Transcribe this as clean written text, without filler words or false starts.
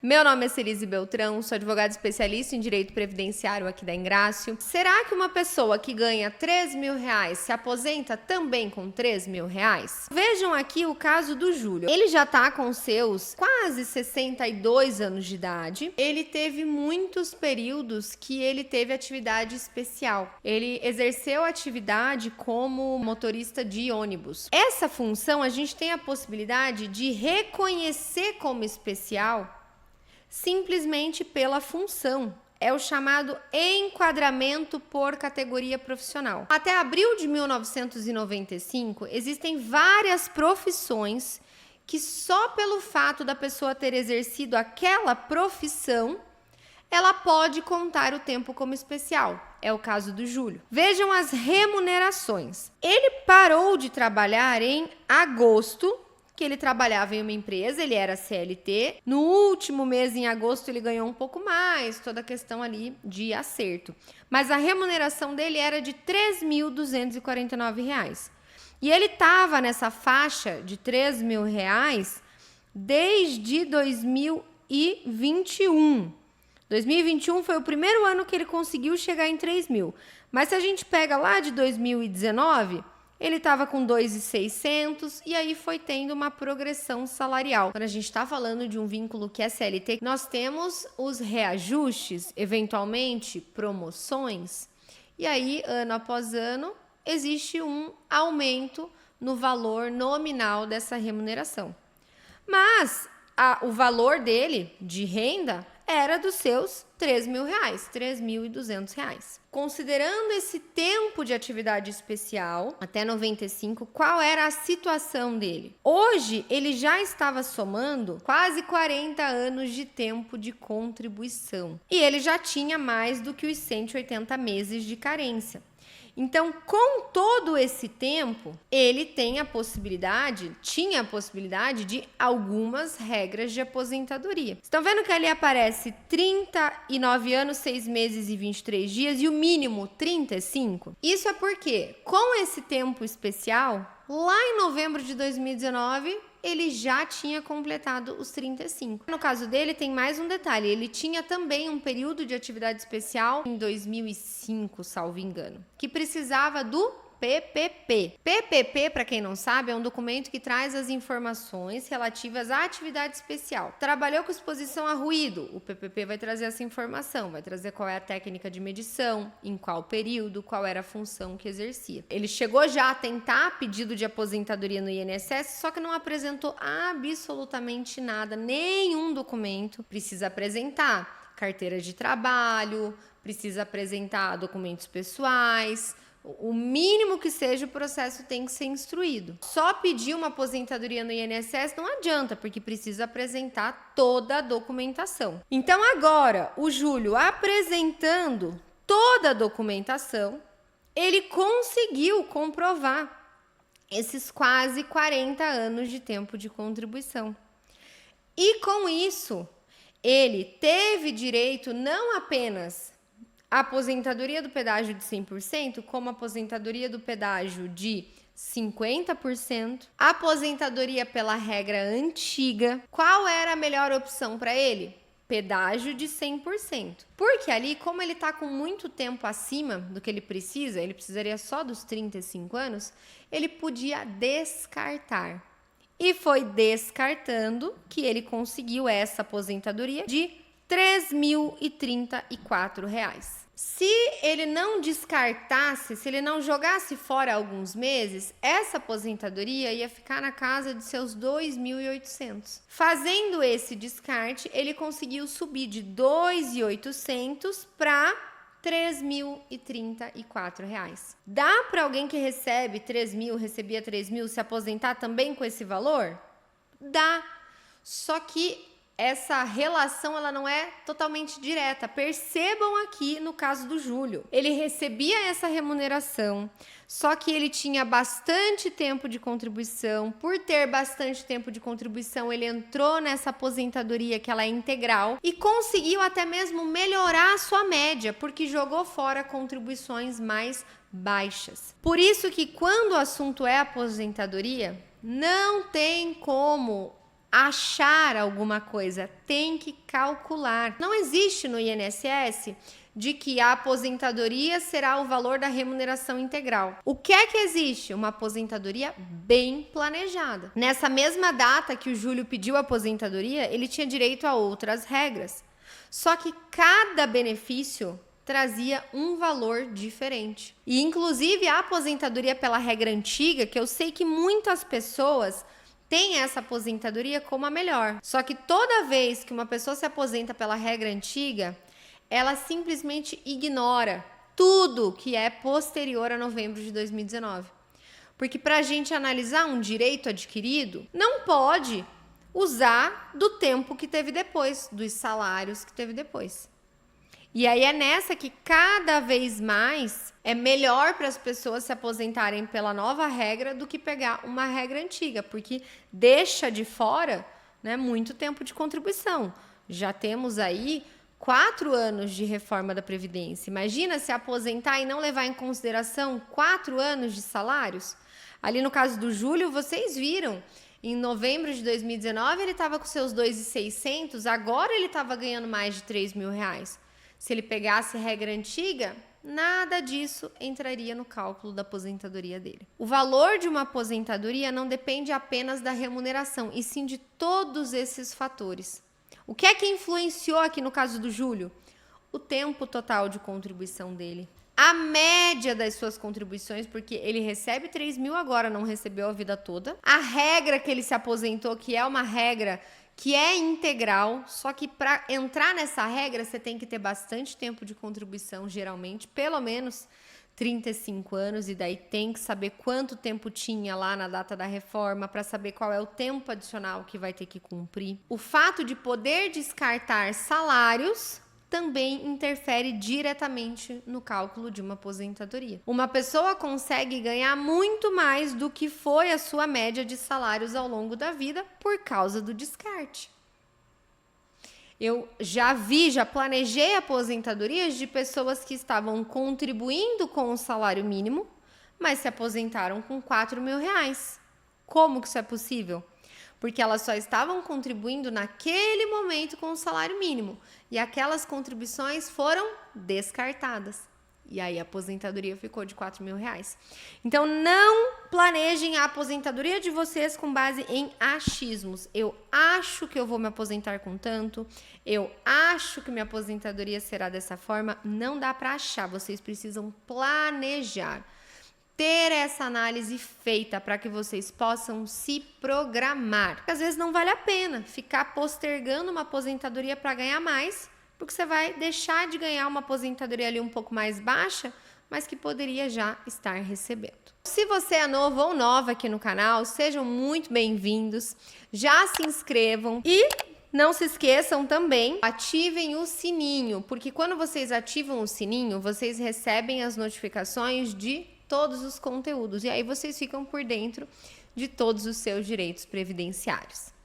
Meu nome é Cerise Beltrão, sou advogada especialista em direito previdenciário aqui da Engrácio. Será que uma pessoa que ganha R$ 3.000 se aposenta também com R$ 3.000? Vejam aqui o caso do Júlio. Ele já está com seus quase 62 anos de idade. Ele teve muitos períodos que ele teve atividade especial. Ele exerceu atividade como motorista de ônibus. Essa função a gente tem a possibilidade de reconhecer como especial simplesmente pela função. É o chamado enquadramento por categoria profissional. Até abril de 1995, existem várias profissões que só pelo fato da pessoa ter exercido aquela profissão, ela pode contar o tempo como especial. É o caso do Júlio. Vejam as remunerações. Ele parou de trabalhar em agosto, que ele trabalhava em uma empresa, ele era CLT. No último mês, em agosto, ele ganhou um pouco mais, toda a questão ali de acerto. Mas a remuneração dele era de R$ 3.249. E ele estava nessa faixa de R$ 3.000 desde 2021. 2021 foi o primeiro ano que ele conseguiu chegar em 3.000. Mas se a gente pega lá de 2019... ele estava com 2.600 e aí foi tendo uma progressão salarial. Quando a gente está falando de um vínculo que é CLT, nós temos os reajustes, eventualmente promoções, e aí, ano após ano, existe um aumento no valor nominal dessa remuneração. Mas o valor dele de renda era dos seus R$ 3.000, R$ 3.200. Considerando esse tempo de atividade especial, até 95, qual era a situação dele? Hoje, ele já estava somando quase 40 anos de tempo de contribuição. E ele já tinha mais do que os 180 meses de carência. Então, com todo esse tempo, ele tinha a possibilidade de algumas regras de aposentadoria. Estão vendo que ali aparece 39 anos, 6 meses e 23 dias e o mínimo 35? Isso é porque, com esse tempo especial, lá em novembro de 2019, ele já tinha completado os 35. No caso dele, tem mais um detalhe. Ele tinha também um período de atividade especial em 2005, salvo engano, que precisava do PPP. PPP, para quem não sabe, é um documento que traz as informações relativas à atividade especial. Trabalhou com exposição a ruído? O PPP vai trazer essa informação, vai trazer qual é a técnica de medição, em qual período, qual era a função que exercia. Ele chegou já a tentar pedido de aposentadoria no INSS, só que não apresentou absolutamente nada, nenhum documento. Precisa apresentar carteira de trabalho, precisa apresentar documentos pessoais. O mínimo que seja, o processo tem que ser instruído. Só pedir uma aposentadoria no INSS não adianta, porque precisa apresentar toda a documentação. Então agora, o Júlio apresentando toda a documentação, ele conseguiu comprovar esses quase 40 anos de tempo de contribuição. E com isso, ele teve direito não apenas a aposentadoria do pedágio de 100%, como a aposentadoria do pedágio de 50%, aposentadoria pela regra antiga. Qual era a melhor opção para ele? Pedágio de 100%. Porque ali, como ele está com muito tempo acima do que ele precisaria só dos 35 anos, ele podia descartar. E foi descartando que ele conseguiu essa aposentadoria de R$ 3.034. Se ele não descartasse, se ele não jogasse fora alguns meses, essa aposentadoria ia ficar na casa de seus 2.800. Fazendo esse descarte, ele conseguiu subir de 2.800 para R$ 3.034. Dá para alguém que recebia 3.000, se aposentar também com esse valor? Dá. Só que essa relação ela não é totalmente direta. Percebam aqui no caso do Júlio. Ele recebia essa remuneração, só que ele tinha bastante tempo de contribuição. Por ter bastante tempo de contribuição, ele entrou nessa aposentadoria que ela é integral e conseguiu até mesmo melhorar a sua média, porque jogou fora contribuições mais baixas. Por isso que quando o assunto é aposentadoria, não tem como achar alguma coisa, tem que calcular. Não existe no INSS de que a aposentadoria será o valor da remuneração integral. O que é que existe? Uma aposentadoria bem planejada. Nessa mesma data que o Júlio pediu a aposentadoria, ele tinha direito a outras regras. Só que cada benefício trazia um valor diferente. E inclusive a aposentadoria pela regra antiga, que eu sei que muitas pessoas têm essa aposentadoria como a melhor. Só que toda vez que uma pessoa se aposenta pela regra antiga, ela simplesmente ignora tudo que é posterior a novembro de 2019. Porque para a gente analisar um direito adquirido, não pode usar do tempo que teve depois, dos salários que teve depois. E aí é nessa que cada vez mais é melhor para as pessoas se aposentarem pela nova regra do que pegar uma regra antiga, porque deixa de fora, né, muito tempo de contribuição. Já temos aí 4 anos de reforma da Previdência. Imagina se aposentar e não levar em consideração 4 anos de salários? Ali no caso do Júlio, vocês viram, em novembro de 2019 ele estava com seus 2.600, agora ele estava ganhando mais de R$3.000. Se ele pegasse a regra antiga, nada disso entraria no cálculo da aposentadoria dele. O valor de uma aposentadoria não depende apenas da remuneração, e sim de todos esses fatores. O que é que influenciou aqui no caso do Júlio? O tempo total de contribuição dele. A média das suas contribuições, porque ele recebe 3.000 agora, não recebeu a vida toda. A regra que ele se aposentou, que é uma regra que é integral, só que para entrar nessa regra você tem que ter bastante tempo de contribuição, geralmente, pelo menos 35 anos, e daí tem que saber quanto tempo tinha lá na data da reforma para saber qual é o tempo adicional que vai ter que cumprir. O fato de poder descartar salários também interfere diretamente no cálculo de uma aposentadoria. Uma pessoa consegue ganhar muito mais do que foi a sua média de salários ao longo da vida por causa do descarte. Eu já planejei aposentadorias de pessoas que estavam contribuindo com o salário mínimo, mas se aposentaram com R$4.000. Como que isso é possível? Porque elas só estavam contribuindo naquele momento com o salário mínimo, e aquelas contribuições foram descartadas. E aí a aposentadoria ficou de R$4.000. Então não planejem a aposentadoria de vocês com base em achismos. Eu acho que eu vou me aposentar com tanto, eu acho que minha aposentadoria será dessa forma. Não dá para achar, vocês precisam planejar. Ter essa análise feita para que vocês possam se programar. Porque às vezes não vale a pena ficar postergando uma aposentadoria para ganhar mais, porque você vai deixar de ganhar uma aposentadoria ali um pouco mais baixa, mas que poderia já estar recebendo. Se você é novo ou nova aqui no canal, sejam muito bem-vindos. Já se inscrevam e não se esqueçam também, ativem o sininho, porque quando vocês ativam o sininho, vocês recebem as notificações de todos os conteúdos, e aí vocês ficam por dentro de todos os seus direitos previdenciários.